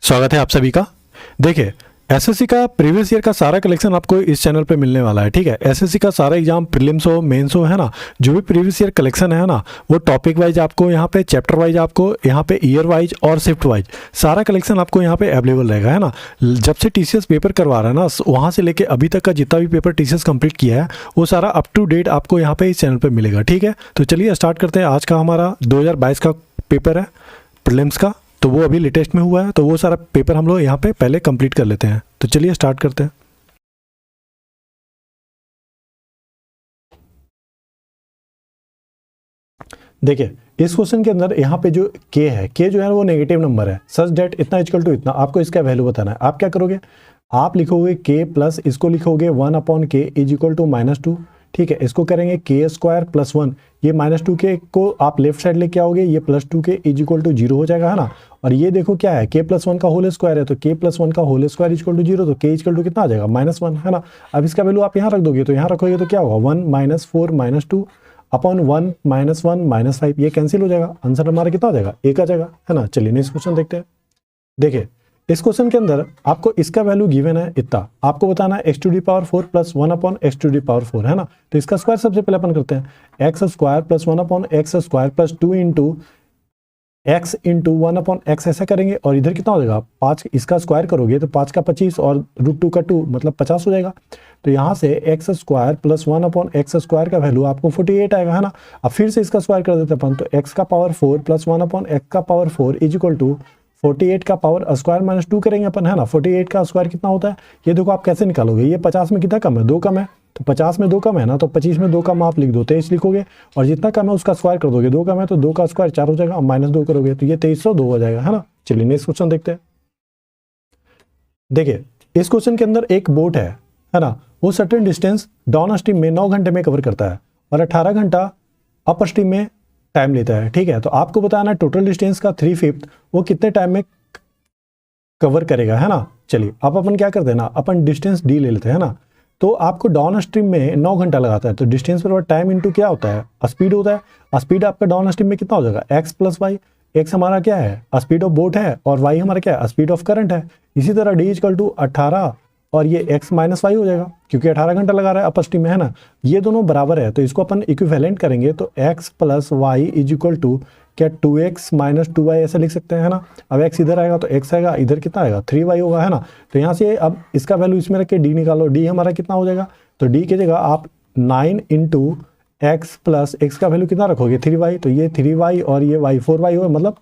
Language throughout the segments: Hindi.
स्वागत है आप सभी का। देखिए, एसएससी का प्रीवियस ईयर का सारा कलेक्शन आपको इस चैनल पे मिलने वाला है। ठीक है, एसएससी का सारा एग्जाम प्रीलिम्स हो मेंस हो, है ना, जो भी प्रीवियस ईयर कलेक्शन है ना, वो टॉपिक वाइज आपको यहाँ पे, चैप्टर वाइज आपको यहाँ पे, ईयर वाइज और शिफ्ट वाइज सारा कलेक्शन आपको यहाँ पे अवेलेबल रहेगा, है ना। जब से टीसीएस पेपर करवा रहा है ना, वहाँ से लेके अभी तक का जितना भी पेपर टीसीएस कंप्लीट किया है वो सारा अप टू डेट आपको यहाँ पे इस चैनल पर मिलेगा। ठीक है, तो चलिए स्टार्ट करते हैं। आज का हमारा 2022 का पेपर है प्रीलिम्स का, तो वो अभी लेटेस्ट में हुआ है, तो वो सारा पेपर हम लोग यहाँ पे पहले कंप्लीट कर लेते हैं। तो चलिए स्टार्ट करते हैं। देखिए, इस क्वेश्चन के अंदर यहाँ पे जो के है, के जो है वो नेगेटिव नंबर है, सच डेट इतना इक्वल टू इतना, आपको इसका वैल्यू बताना है। आप क्या करोगे, आप लिखोगे के प्लस इसको लिखोगे 1/k इज इक्वल टू -2। ठीक है, इसको करेंगे के स्क्वायर प्लस 1, ये -2k को आप लेफ्ट साइड लेके आओगे, ये +2k इज इक्वल टू 0 हो जाएगा, है ना। और ये देखो क्या है, k + 1 का होल स्क्वायर है, तो k + 1 का whole square is equal to 0, तो k इज इक्वल टू कितना आ जाएगा, -1, है ना। अब इसका वैल्यू आप यहाँ रख दोगे, तो यहाँ रखोगे तो क्या होगा, 1 - 4 - 2 अपॉन 1 - 1 - 5, ये कैंसिल हो जाएगा, आंसर हमारा कितना आ जाएगा, 1 आ जाएगा, है ना। चलिए नेक्स्ट क्वेश्चन देखते हैं। देखिए, इस क्वेश्चन के अंदर आपको इसका वैल्यू गिवन है इतना, आपको बताना है x⁴ प्लस 1/x⁴ है ना। तो इसका स्क्वायर सबसे पहले अपन करते हैं, x² plus 1/x² plus 2 into x into 1/x ऐसा करेंगे, और इधर कितना हो जाएगा 5, इसका स्क्वायर करोगे तो 5 का 25 और √2 का 2 मतलब 50 हो जाएगा। तो यहाँ से x² प्लस 1/x² का वैल्यू आपको 48 आएगा, है ना। अब फिर से इसका स्क्वायर कर देते अपन, तो x⁴ plus 1/x⁴ is equal to 48 का पावर स्क्वायर माइनस 2 करेंगे अपन, है ना। 48 का स्क्वायर कितना होता है, ये देखो आप कैसे निकालोगे, ये 50 में कितना कम है, 2 कम है, तो 50 में 2 कम है ना, तो 25 में 2 कम आप लिख दो, 23 लिखोगे, और जितना कम है उसका स्क्वायर कर दोगे, 2 कम है तो 2 का स्क्वायर 4 हो जाएगा, और -2 करोगे तो ये 2302 हो जाएगा, है ना। चलिए नेक्स्ट क्वेश्चन देखते हैं। देखिए, इस क्वेश्चन के अंदर एक बोट है ना, वो सर्टेन डिस्टेंस डाउन स्ट्रीम में 9 घंटे में कवर करता है और 18 घंटा अप स्ट्रीम में टाइम लेता है। ठीक है, तो आपको बताना है टोटल डिस्टेंस का 3/5 वो कितने टाइम में कवर करेगा, है ना। चलिए अब अपन क्या करते हैं ना, अपन डिस्टेंस डी ले लेते हैं ना। तो आपको डाउन स्ट्रीम में 9 घंटा लगाता है, तो डिस्टेंस पर टाइम इंटू क्या होता है, स्पीड होता है। स्पीड आपका डाउन स्ट्रीम में कितना हो जाएगा, x + y। x हमारा क्या है, स्पीड ऑफ बोट है, और y हमारा क्या है, स्पीड ऑफ करंट है। इसी तरह d इक्वल टू 18 और ये x - y हो जाएगा, क्योंकि 18 घंटा लगा रहा है अपर स्ट्रीम में, है ना। ये दोनों बराबर है, तो इसको अपन इक्विवेलेंट करेंगे, तो x + y is equal to क्या 2x - 2y ऐसा लिख सकते हैं, है ना। अब x इधर आएगा तो x आएगा, इधर कितना आएगा 3y होगा, है ना। तो यहाँ से अब इसका वैल्यू इसमें रख के d निकालो, d हमारा कितना हो जाएगा, तो d की जगह आप 9 इंटू x प्लस x का वैल्यू कितना रखोगे 3y, तो ये 3y और ये y 4y होगा, मतलब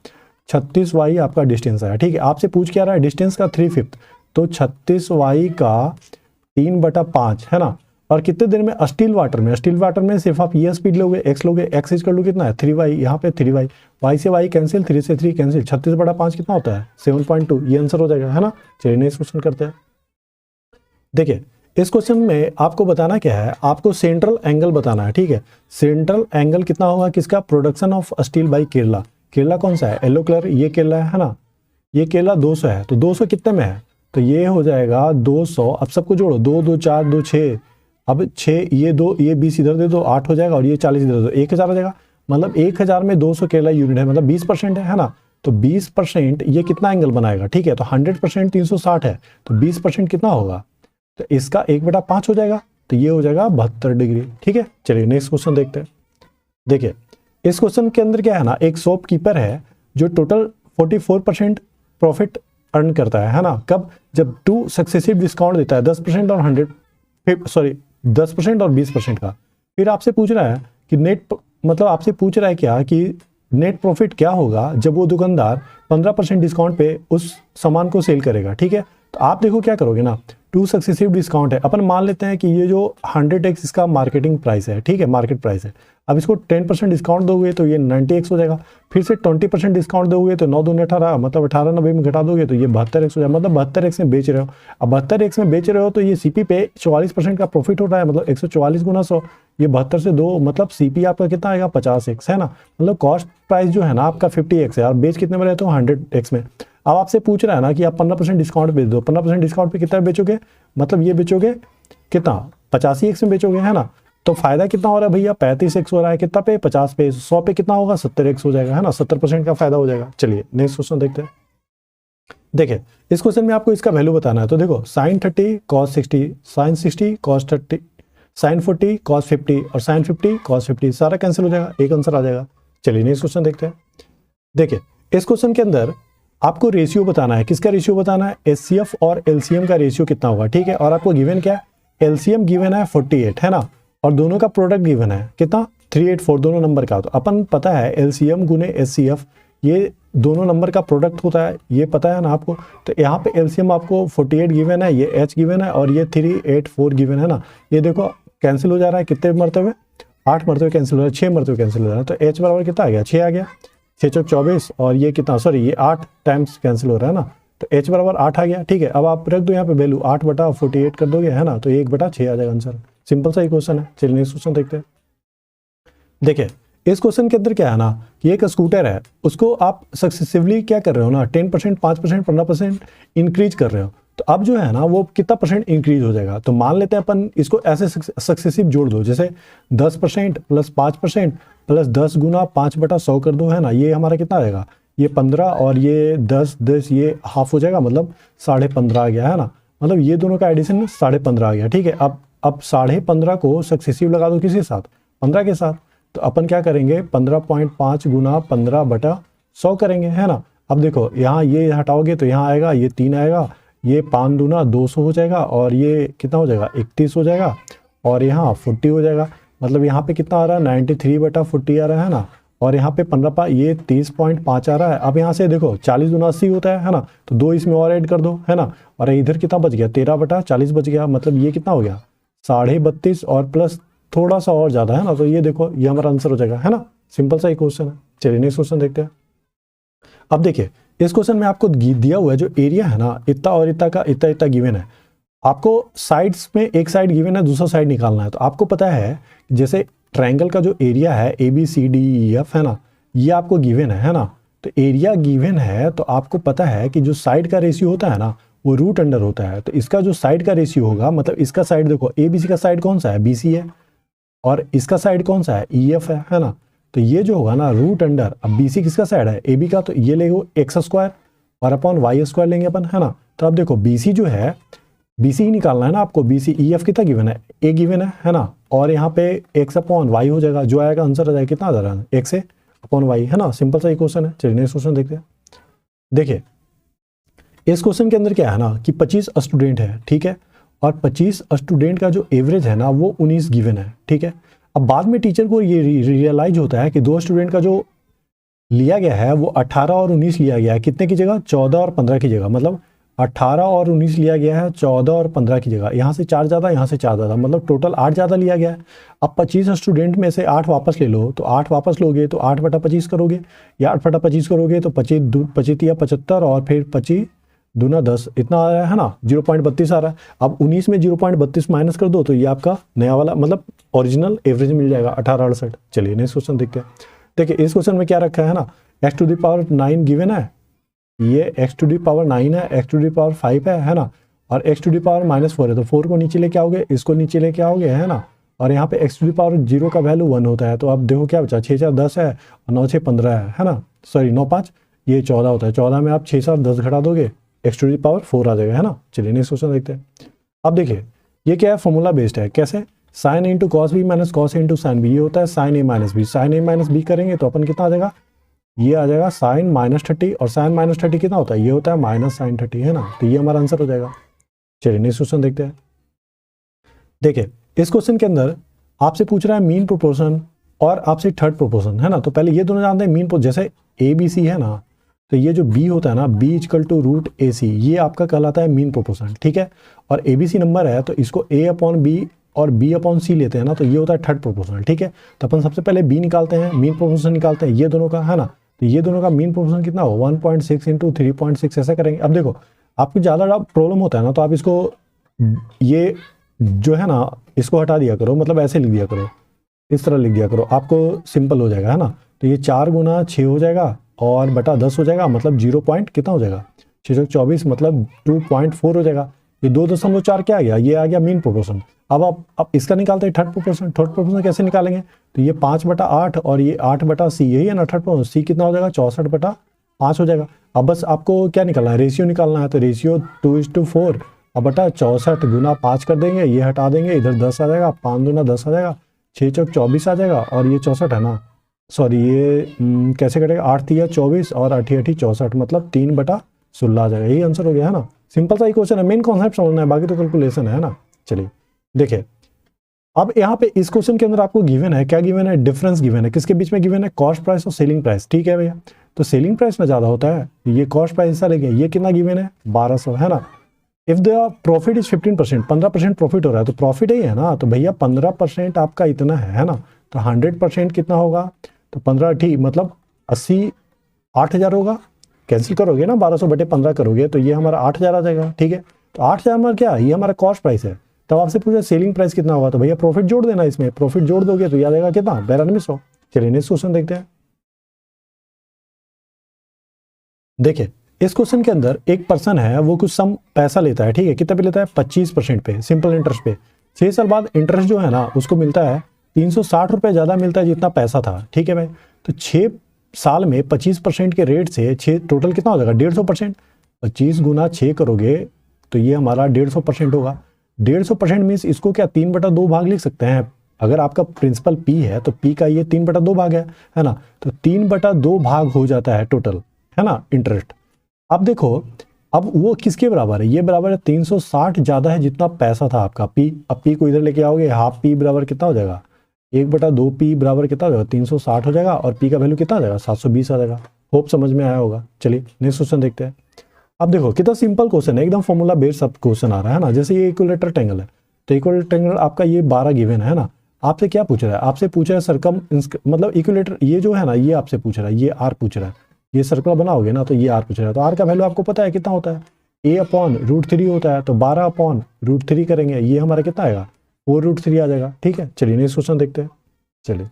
36y आपका डिस्टेंस है। ठीक है, आपसे पूछ क्या रहा है, डिस्टेंस का 3/5, तो 36y का 3/5, है ना। और कितने दिन में, स्टील वाटर में सिर्फ आप ये स्पीड लोगे, x लोगे, x इज इक्वल टू कितना है 3y, यहाँ पे 3y, y से y कैंसिल, 3 से 3 कैंसिल, 36/5 कितना होता है 7.2, ये आंसर हो जाएगा, है ना। चलिए नेक्स्ट क्वेश्चन करते हैं। देखिए, इस क्वेश्चन में आपको बताना क्या है, आपको सेंट्रल एंगल बताना है। ठीक है, सेंट्रल एंगल कितना होगा किसका, production of steel by Kerala. Kerala कौन सा है, येलो कलर, ये केरला है ना, ये केरला 200 है, तो 200 कितने में है, तो ये हो जाएगा 200। अब सबको जोड़ो, 2 2 4 2 6, अब 6 ये 2 ये 20 इधर दे दो 8 हो जाएगा, और ये 40 इधर दो 1000 हो जाएगा, मतलब 1000 में 200 केरला यूनिट है, मतलब 20% है ना। तो 20% ये कितना एंगल बनाएगा, ठीक है, तो 100% 360 है, तो 20% कितना होगा, तो इसका 1/5 हो जाएगा, तो ये हो जाएगा 72 डिग्री। ठीक है, चलिए नेक्स्ट क्वेश्चन देखते हैं। देखिए, इस क्वेश्चन के अंदर क्या है ना, एक शॉपकीपर है जो टोटल 44% प्रॉफिट अर्न करता है ना। कब, जब 2 सक्सेसिव डिस्काउंट देता है 10% और 10% और 20% का। फिर आपसे पूछ रहा है कि मतलब आपसे पूछ रहा है क्या कि नेट प्रॉफिट क्या होगा जब वो दुकानदार 15% डिस्काउंट पे उस सामान को सेल करेगा। ठीक है, तो आप देखो क्या करोगे ना, 2 सक्सेसिव डिस्काउंट है, अपन मान लेते हैं कि ये जो 100x इसका मार्केटिंग प्राइस है, ठीक है, मार्केट प्राइस है। अब इसको 10% डिस्काउंट दोगे तो ये 90x हो जाएगा, फिर से 20% डिस्काउंट दोगे तो 9 दूनी 18, मतलब 18 90 में घटा दोगे तो ये 72x हो जाएगा, मतलब 72x में बेच रहे हो। अब 72x में बेच रहे हो तो ये सीपी पे 44% का प्रॉफिट हो रहा है, मतलब 144 गुना 100, ये 72 से 2, मतलब सीपी आपका कितना आएगा 50x, है ना। मतलब कॉस्ट प्राइस जो है ना आपका 50x है, और बेच कितने में रहते हो 100x में। अब आपसे पूछ रहा है ना कि आप 15% डिस्काउंट बेच दो, 15% डिस्काउंट पे कितना बेचोगे, मतलब ये बेचोगे कितना 85x में बेचोगे, है ना। तो फायदा कितना हो रहा है भैया 35x हो रहा है, कितना पे 50 पे, 100 पे कितना होगा 70x हो जाएगा, है ना, 70% का फायदा हो जाएगा। चलिए नेक्स्ट क्वेश्चन देखते हैं। देखिए इस क्वेश्चन में आपको इसका वैल्यू बताना है, तो देखो sine 30 cos 60, sine 60 cos 30, sine 40 cos 50 और साइन 50 कॉस 50, सारा कैंसिल हो जाएगा, एक आंसर आ जाएगा। चलिए नेक्स्ट क्वेश्चन देखते हैं। देखिए इस क्वेश्चन के अंदर आपको रेशियो बताना है, किसका रेशियो बताना है, एचसीएफ और एलसीएम का रेशियो कितना होगा, ठीक है। और आपको गिवन क्या है, एलसीएम गिवन है 48 है ना, और दोनों का प्रोडक्ट गिवन है कितना 384 दोनों नंबर का। तो अपन पता है एलसीएम गुने एचसीएफ ये दोनों नंबर का प्रोडक्ट होता है, ये पता है ना आपको। तो यहाँ पे एलसीएम आपको 48 गिवन है, ये एच गिवन है और ये 384 गिवन है ना। ये देखो कैंसिल हो जा रहा है कितने मरतबे, 8 मरतबे कैंसिल हो रहा है, 6 मरतबे कैंसिल हो रहा है। तो एच बराबर कितना आ गया, 6 आ गया, 6 चौक 24 और ये कितना, सॉरी ये 8 टाइम्स कैंसिल हो रहा है ना, तो एच बराबर 8 आ गया, ठीक है। अब आप रख दो यहाँ पे वैल्यू 8/48 कर दोगे है ना, तो 1/6 आ जाएगा आंसर। सिंपल सा ही क्वेश्चन है। चलिए नेक्स्ट क्वेश्चन देखते हैं। देखिए इस क्वेश्चन के अंदर क्या है ना कि एक स्कूटर है, उसको आप सक्सेसिवली क्या कर रहे हो ना 10%, 5%, 15% इंक्रीज कर रहे हो। तो अब जो है ना वो कितना परसेंट इंक्रीज हो जाएगा, तो मान लेते हैं अपन इसको ऐसे सक्सेसिव जोड़ दो, जैसे 10% प्लस 5% प्लस 10 गुना 5/100 कर दो है ना, ये हमारा कितना आएगा, ये 15 और ये 10 ये हाफ हो जाएगा, मतलब 15.5 आ गया है ना। मतलब ये दोनों का एडिशन 15.5 आ गया, ठीक है। अब 15.5 को सक्सेसिव लगा दो किसी साथ, 15 के साथ। तो अपन क्या करेंगे 15.5 गुना 15/100 करेंगे है ना। अब देखो यहाँ ये हटाओगे तो यहाँ आएगा, ये 3 आएगा, ये 5 दूना 200 हो जाएगा और ये कितना हो जाएगा 31 हो जाएगा और यहाँ 40 हो जाएगा। मतलब यहाँ पे कितना आ रहा है 93/40 आ रहा है ना, और यहाँ पे 15 ये 30.5 आ रहा है। अब यहाँ से देखो 40 दूना 80 होता है ना, तो 2 इसमें और ऐड कर दो है ना, और इधर कितना बच गया 13/40 बच गया। मतलब ये कितना हो गया 32.5 और प्लस थोड़ा सा और ज़्यादा है ना, तो ये देखो ये हमारा आंसर हो जाएगा है ना। सिंपल सा ही क्वेश्चन है। चलिए नेक्स्ट क्वेश्चन देखते हैं। अब देखिए इस क्वेश्चन में आपको दिया हुआ है जो एरिया है ना, इतना और इतना का इतना गिवन है। आपको साइड्स में एक साइड गिवन है, दूसरा साइड निकालना है। तो आपको पता है जैसे ट्रायंगल का जो एरिया है ABCDEF है ना, ये आपको गिवन है ना। तो एरिया गिवन है तो आपको पता है कि जो साइड का रेशियो होता है ना वो रूट अंडर होता है। तो इसका जो साइड का रेशियो होगा, मतलब इसका साइड देखो ABC का साइड कौन सा है BC है, और इसका साइड कौन सा है EF है ना। तो ये जो होगा ना रूट अंडर, अब BC किसका साइड है AB का, तो ये लेंगे x² और अपॉन y² लेंगे अपन है ना। तो अब देखो BC जो है BC ही निकालना है ना आपको, BC EF कितना गिवन है A गिवन है ना, और यहाँ पे x/y हो जाएगा, जो आएगा आंसर आ जाएगा कितना आ जा रहा है x/y है ना। सिंपल सा ही क्वेश्चन है। चलिए नेक्स्ट क्वेश्चन देखते हैं। देखिए इस क्वेश्चन के अंदर क्या है ना कि 25 स्टूडेंट है, ठीक है, और 25 स्टूडेंट का जो एवरेज है ना वो 19 गिवन है, ठीक है। अब बाद में टीचर को ये रियलाइज होता है कि 2 स्टूडेंट का जो लिया गया है वो 18 और 19 लिया गया है, कितने की जगह 14 और 15 की जगह, मतलब 18 और 19 लिया गया है 14 और 15 की जगह। यहाँ से 4 ज़्यादा, यहाँ से 4 ज़्यादा, मतलब टोटल 8 ज़्यादा लिया गया है। अब 25 स्टूडेंट में से 8 वापस ले लो, तो 8 वापस लोगे तो 8/25 करोगे, या 8/25 करोगे तो 25 या 75 और फिर 25 दूना 10 इतना आ रहा है ना, 0.32 आ रहा है। अब 19 में 0.32 माइनस कर दो तो ये आपका नया वाला मतलब ओरिजिनल एवरेज मिल जाएगा 18/68। चलिए नेक्स्ट क्वेश्चन देखते हैं। देखिए इस क्वेश्चन में क्या रखा है ना, x⁻9 गिवन है, ये x⁻9 है, x⁻5 है ना, और x⁻−4 है। तो 4 को नीचे लेके आओगे, इसको नीचे लेके आओगे है ना, और यहाँ पे x⁻0 का वैल्यू 1 होता है। तो अब देखो क्या बचा, 6 4 10 है और 9 6 15 है ना, सॉरी 9 5 ये 14 होता है। 14 में आप 6 7 10 घटा दोगे, x⁻4 आ जाएगा है ना। चलिए नेक्स्ट क्वेश्चन देखते हैं। अब देखिए ये क्या है, फॉर्मूला बेस्ड है। कैसे, sine into cos B minus cos into sine B, ये होता है sine A minus B. Sine A minus B करेंगे तो अपन कितना आ जाएगा, ये आ जाएगा साइन -30, और साइन -30 कितना होता है, ये होता है माइनस साइन 30 है ना। तो ये हमारा आंसर हो जाएगा। चलिए नेक्स्ट क्वेश्चन देखते हैं। देखिए इस क्वेश्चन के अंदर आपसे पूछ रहा है मीन प्रोपोर्शन और आपसे थर्ड प्रोपोर्शन है ना। तो पहले ये दोनों जानते हैं मीन, जैसे ABC है ना, तो ये जो B होता है ना B = √AC, ये आपका कहलाता है मीन प्रोपोर्शन, ठीक है। और ABC नंबर है तो इसको A/B और B/C लेते हैं ना, तो ये होता है थर्ड प्रोपोर्शनल, ठीक है। तो अपन सबसे पहले B निकालते हैं, मीन प्रोपोर्शन निकालते हैं ये दोनों का है ना। तो ये दोनों का मीन प्रोपोर्शन कितना हो 1.6 × 3.6 ऐसा करेंगे। अब देखो आपको ज़्यादा प्रॉब्लम होता है ना, तो आप इसको ये जो है ना इसको हटा दिया करो, मतलब ऐसे लिख दिया करो, इस तरह लिख दिया करो, आपको सिंपल हो जाएगा है ना। तो ये 4 × 6 हो जाएगा और बटा 10 हो जाएगा, मतलब 0 पॉइंट कितना हो जाएगा 624, मतलब 2.4 हो जाएगा। ये 2.4 क्या आ गया, ये आ गया मीन प्रोपोर्शन। अब इसका निकालते हैं थर्ड प्रोपोर्शन। थर्ड प्रोपोर्शन कैसे निकालेंगे, तो ये 5/8 और ये 8/C, यही है ना थर्ड प्रोपोर्शन। C कितना हो जाएगा 64/8 5 हो जाएगा। अब बस आपको क्या निकालना है, रेशियो निकालना है। तो रेशियो 2:4 अब बटा 64 गुना 5 कर देंगे, ये हटा देंगे, इधर 10 आ जाएगा, 5 दूना 10 आ जाएगा, 6 चौक 24 आ जाएगा, और ये 64 है ना, सॉरी ये कैसे कटेगा, 8 तिया 24 और 8 8 64, मतलब 3/16 आ जाएगा। यही आंसर हो गया है ना। सिंपल सा ही क्वेश्चन है, मेन कॉन्सेप्ट समझना है, बाकी तो कैलकुलेशन है ना। चलिए देखिए, अब यहाँ पे इस क्वेश्चन के अंदर आपको गिवन है, क्या गिवन है, डिफरेंस गिवन है। किसके बीच में गिवन है, कॉस्ट प्राइस और सेलिंग प्राइस। ठीक है भैया, तो सेलिंग प्राइस में ज़्यादा होता है, ये कॉस्ट प्राइस हिस्सा लेंगे। ये कितना गिवन है, 1200 है ना। If the profit is 15%, 15% profit हो रहा है, तो प्रॉफिट ही है ना, तो भैया 15% आपका इतना है ना। तो 100% कितना होगा, तो 15 ठीक मतलब 80 8,000 होगा। कैंसिल करोगे ना, 1200/15 करोगे तो ये हमारा 8,000 आ जाएगा। ठीक है, तो 8,000 हमारा क्या है, ये हमारा कॉस्ट प्राइस है। तब आपसे पूछा सेलिंग प्राइस कितना होगा, तो भैया प्रॉफिट जोड़ देना, इसमें प्रॉफिट जोड़ दोगे तो याद आएगा कितना, 9200। चलिए नेक्स्ट क्वेश्चन देखते हैं। देखिए इस क्वेश्चन के अंदर एक पर्सन है, वो कुछ सम पैसा लेता है। ठीक है, कितना पे लेता है, 25% पे, सिंपल इंटरेस्ट पे। 6 साल बाद इंटरेस्ट जो है ना उसको मिलता है 360 रुपये ज़्यादा मिलता है जितना पैसा था। ठीक है भाई, तो 6 साल में 25% के रेट से 6 टोटल कितना हो जाएगा, 150%। 25 गुना 6 करोगे तो ये हमारा 150% होगा। 150% मीन्स इसको क्या 3/2 भाग लिख सकते हैं। अगर आपका प्रिंसिपल पी है तो पी का ये 3/2 भाग है ना। तो 3/2 भाग हो जाता है टोटल, है ना, इंटरेस्ट। अब देखो, अब वो किसके बराबर है, ये बराबर है 360 ज़्यादा है जितना पैसा था आपका पी। अब पी को इधर लेके आओगे, हाफ पी बराबर कितना हो जाएगा, 1/2 पी बराबर कितना हो जाएगा, 360 हो जाएगा, और पी का वैल्यू कितना आ जाएगा, 720 आ जाएगा। होप समझ में आया होगा। चलिए नेक्स्ट क्वेश्चन देखते हैं। अब देखो कितना सिंपल क्वेश्चन है, एकदम फॉर्मूला बेस्ड सब क्वेश्चन आ रहा है ना। जैसे ये इक्विलेटरल ट्रायंगल है, तो इक्विलेटरल ट्रायंगल आपका ये 12 गिवन है ना। आपसे क्या पूछ रहा है, आपसे पूछ रहा है सर्कम मतलब इक्विलेटर, ये जो है ना ये आपसे पूछ रहा है, ये आर पूछ रहा है। ये सर्कल बनाओगे ना तो ये आर पूछ रहा है, तो आर का वैल्यू आपको पता है कितना होता है, a/√3 होता है। तो 12/√3 करेंगे, ये हमारा कितना आएगा, 4√3 आ जाएगा। ठीक है, चलिए नेक्स्ट क्वेश्चन देखते हैं। चलिए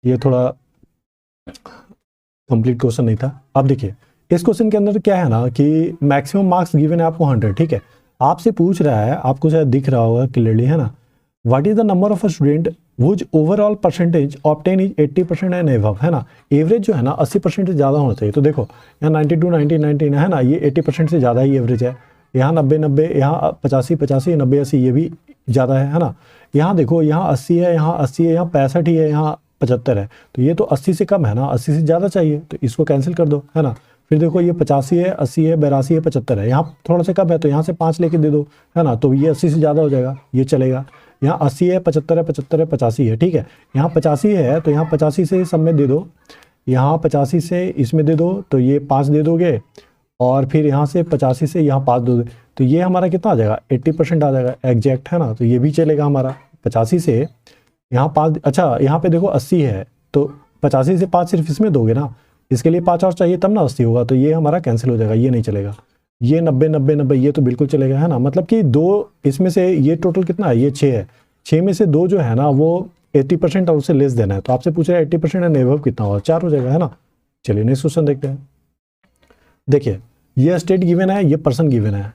ये थोड़ा कंप्लीट क्वेश्चन नहीं था। अब देखिए इस क्वेश्चन के अंदर क्या है ना कि मैक्सिमम मार्क्स गिवन है आपको 100। ठीक है, आपसे पूछ रहा है, आपको शायद दिख रहा होगा क्लियरली, है ना, what is the number of a student which overall percentage obtain is 80% and above, है ना। एवरेज जो है ना 80% से ज़्यादा होना चाहिए। तो देखो यहाँ 92 90 19 है ना, ये 80% से ज़्यादा ही एवरेज है। यहाँ 90 90, यहाँ 85 85 90 80 ये भी ज़्यादा है ना। यहाँ देखो यहाँ 80 है, यहाँ 80 है, यहाँ 65 ही है, यहाँ 75 है। तो ये तो 80 से कम है ना, 80 से ज़्यादा चाहिए, तो इसको कैंसिल कर दो, है ना। फिर देखो ये 85 है, 80 है, 82 है, 75 है, यहाँ थोड़ा सा कम है तो यहाँ से 5 लेके दे दो, है ना। तो ये 80 से ज़्यादा हो जाएगा, ये चलेगा। यहाँ 80 है, 75 है, 75 है, 85 है। ठीक है, यहाँ 85 है तो यहाँ 85 से सब में दे दो, यहाँ 85 से इसमें दे दो, तो ये 5 दे दोगे, और फिर यहाँ से 85 से यहाँ 5 दो, तो ये हमारा कितना आ जाएगा, 80% आ जाएगा एग्जैक्ट, है ना। तो ये भी चलेगा हमारा 85 से यहाँ 5। अच्छा यहाँ पे देखो 80 है, तो 85 से 5 सिर्फ इसमें दोगे ना, इसके लिए 5 और चाहिए तब ना 80 होगा, तो ये हमारा कैंसिल हो जाएगा, ये नहीं चलेगा। ये 90 90 90 ये तो बिल्कुल चलेगा, है ना। मतलब कि 2 इसमें से ये टोटल कितना है, ये 6 है, 6 में से 2 जो है ना वो 80% और उससे लेस देना है। तो आपसे पूछ रहा है 80% एंड अबव कितना होगा, 4 हो जाएगा, है ना। चलिए नेक्स्ट क्वेश्चन देखते हैं। देखिए ये स्टेट गिवन है, ये पर्सन गिवन है।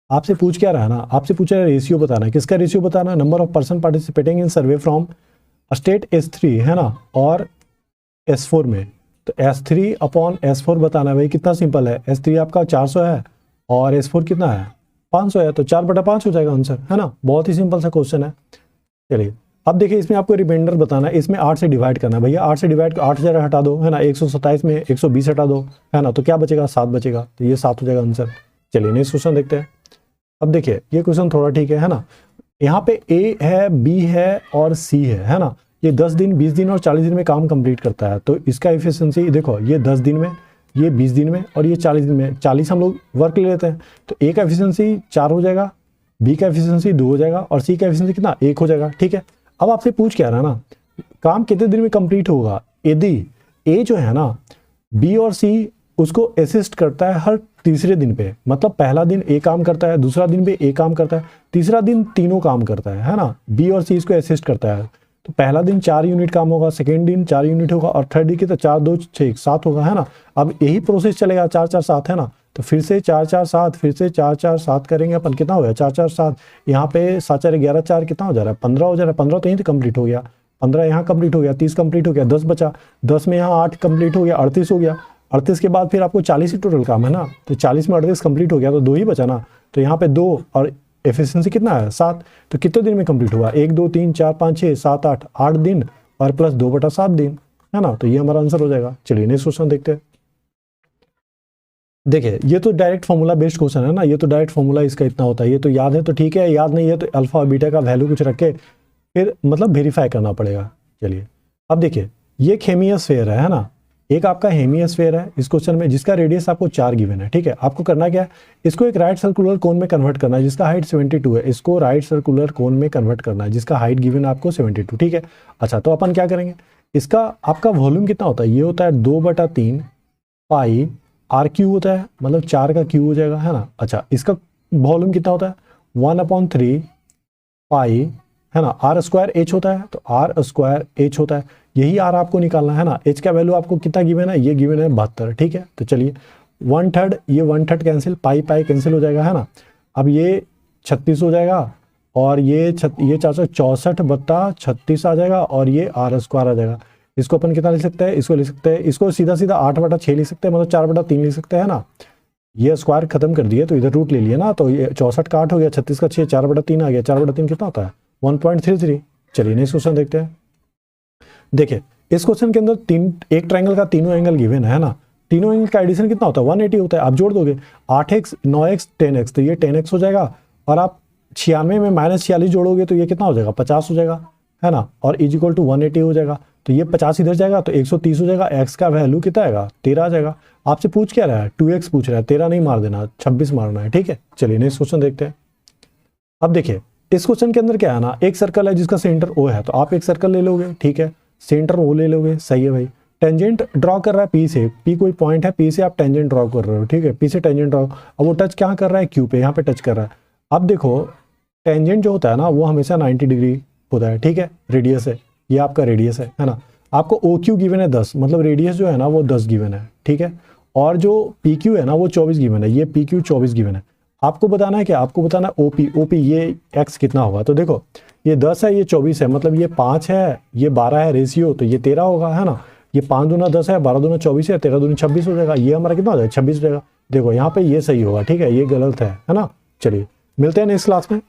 आपसे पूछ क्या रहा है ना, आपसे पूछ रहा है रेशियो बताना है। किसका रेशियो बताना है, number of person participating in survey from state S3, है ना, और S4 में। तो S3/S4 बताना है भाई, कितना सिंपल है। S3 आपका 400 है और S4 कितना है, 500 है, तो 4/5 हो जाएगा आंसर, है ना। बहुत ही सिंपल सा क्वेश्चन है। चलिए अब देखिए इसमें आपको रिमाइंडर बताना है, इसमें 8 से डिवाइड करना है भैया। 8 से डिवाइड 8000 हटा दो, है ना, 127 में 120 हटा दो, है ना, तो क्या बचेगा, 7 बचेगा, तो ये 7 हो जाएगा आंसर। चलिए नेक्स्ट क्वेश्चन देखते हैं। अब देखिए ये क्वेश्चन थोड़ा ठीक है ना। यहाँ पे A है, B है और C है ना। ये 10 दिन 20 दिन और 40 दिन में काम कंप्लीट करता है। तो इसका एफिशिएंसी देखो, ये 10 दिन में, ये 20 दिन में और ये 40 दिन में। 40 हम लोग वर्क ले लेते हैं, तो A का एफिशिएंसी 4 हो जाएगा, B का एफिशिएंसी 2 हो जाएगा और C का एफिशिएंसी कितना, 1 हो जाएगा। ठीक है, अब आपसे पूछ क्या रहा है ना, काम कितने दिन में कंप्लीट होगा। यदि A जो है ना B और C उसको असिस्ट करता है हर तीसरे दिन पे, मतलब पहला दिन A काम करता है, दूसरा दिन पे A काम करता है, तीसरा दिन तीनों काम करता है ना। B और C इसको असिस्ट करता है, तो पहला दिन 4 यूनिट काम होगा, सेकेंड दिन 4 यूनिट होगा और थर्ड दिन की तो 4 2 6 7 होगा, है ना। अब यही प्रोसेस चलेगा 4 4 7, है ना। तो फिर से 4 4 7, फिर से 4 4 7 करेंगे अपन, कितना हो गया 4 4 7, यहाँ पे 7 4 11 4 कितना हो जा रहा है, 15 हो जा रहा है। 15 तो यहीं कंप्लीट हो गया, 15 यहाँ कंप्लीट हो गया, 30 कंप्लीट हो गया, 10 बचा, 10 में यहाँ 8 कंप्लीट हो गया, 38 हो गया। 38 के बाद फिर आपको 40 ही टोटल काम है ना, तो 40 में 38 कंप्लीट हो गया तो 2 ही बचा ना, तो यहाँ पे 2 और एफिशिएंसी कितना है 7, तो कितने दिन में कंप्लीट हुआ 1 2 3 4 5 6 7 8 8 दिन और प्लस 2/7 दिन, है ना, तो ये हमारा आंसर हो जाएगा। चलिए नेक्स्ट क्वेश्चन देखते हैं। देखिए ये तो डायरेक्ट फॉर्मूला बेस्ड क्वेश्चन है ना, ये तो डायरेक्ट फॉर्मूला इसका इतना होता है, ये तो याद है तो ठीक है, याद नहीं है तो अल्फा और बीटा का वैल्यू कुछ रख के फिर मतलब वेरीफाई करना पड़ेगा। चलिए अब देखिए ये एक हेमिस्फीयर है ना, एक आपका हेमिस्फीयर है इस क्वेश्चन में जिसका रेडियस आपको 4 गिवन है, ठीक है। आपको करना क्या है, इसको एक राइट सर्कुलर कोन में कन्वर्ट करना है जिसका हाइट 72 है, इसको राइट सर्कुलर कोन में कन्वर्ट करना है जिसका हाइट गिवन आपको 72, ठीक है। अच्छा तो अपन क्या करेंगे, इसका आपका वॉल्यूम कितना होता है, ये होता है 2/3 पाई आर क्यू होता है, मतलब 4 का क्यू हो जाएगा, है ना। अच्छा इसका वॉल्यूम कितना होता है 1/3 पाई, है ना, आर स्क्वायर एच होता है, तो आर स्क्वायर एच होता है, यही आर आपको निकालना है ना। एच का वैल्यू आपको कितना गिवन है, ये गिवन है 72, ठीक है। तो चलिए 1/3 ये 1/3 कैंसिल, पाई पाई कैंसिल हो जाएगा, है ना। अब ये 36 हो जाएगा और ये 464/36 आ जाएगा और ये आर स्क्वायर आ जाएगा। इसको अपन कितना लिख सकते हैं, इसको लिख सकते हैं, इसको सीधा सीधा 8/6 लिख सकते हैं, मतलब 4/3 लिख सकते हैं ना। ये स्क्वायर खत्म कर दिए तो इधर रूट ले लिया ना, तो ये 64 का 8 हो गया, 36 का 6, 4/3 आ गया, 4/3 कितना होता है 1.33। चलिए नेक्स्ट क्वेश्चन देखते हैं। देखिए इस क्वेश्चन के अंदर एक ट्रायंगल का तीनों एंगल गिवन है ना, तीनों एंगल का एडिशन कितना होता है 180 होता है। आप जोड़ दोगे 8x 9x 10x, तो ये 10x हो जाएगा और आप 96 में -46 जोड़ोगे तो ये कितना हो जाएगा 50 हो जाएगा, है ना, और इज इक्वल टू 180 हो जाएगा, तो ये 50 इधर जाएगा तो 130 हो जाएगा, x का वैल्यू कितना आएगा 13 आ जाएगा। आपसे पूछ क्या रहा है 2x पूछ रहा है, 13 नहीं मार देना 26 मारना है, ठीक है। चलिए नेक्स्ट क्वेश्चन देखते हैं। अब देखिए इस क्वेश्चन के अंदर क्या है ना, एक सर्कल है जिसका सेंटर O है, तो आप एक सर्कल ले लोगे, ठीक है, सेंटर O ले लोगे, सही है भाई। टेंजेंट ड्रॉ कर रहा है P से, P कोई पॉइंट है, P से आप टेंजेंट ड्रॉ कर रहे हो, ठीक है, P से टेंजेंट ड्रॉ, अब वो टच क्या कर रहा है Q पे, यहाँ पे टच कर रहा है। अब देखो टेंजेंट जो होता है ना वो हमेशा 90 डिग्री होता है, ठीक है, रेडियस है, ये आपका रेडियस है ना। आपको OQ गिवन है 10, मतलब रेडियस जो है ना वो 10 गिवन है, ठीक है, और जो PQ है ना वो 24 गिवन है, ये PQ 24 गिवन है। आपको बताना है क्या, आपको बताना है OP ये x कितना होगा। तो देखो ये 10 है, ये 24 है, मतलब ये 5 है, ये 12 है रेशियो, तो ये 13 होगा, है ना। ये 5 दूना 10 है, 12 दूना 24 है, 13 दूनी 26 हो जाएगा, ये हमारा कितना हो जाएगा 26 हो जाएगा। देखो यहाँ पे ये सही होगा, ठीक है, ये गलत है ना। चलिए मिलते हैं नेक्स्ट क्लास में।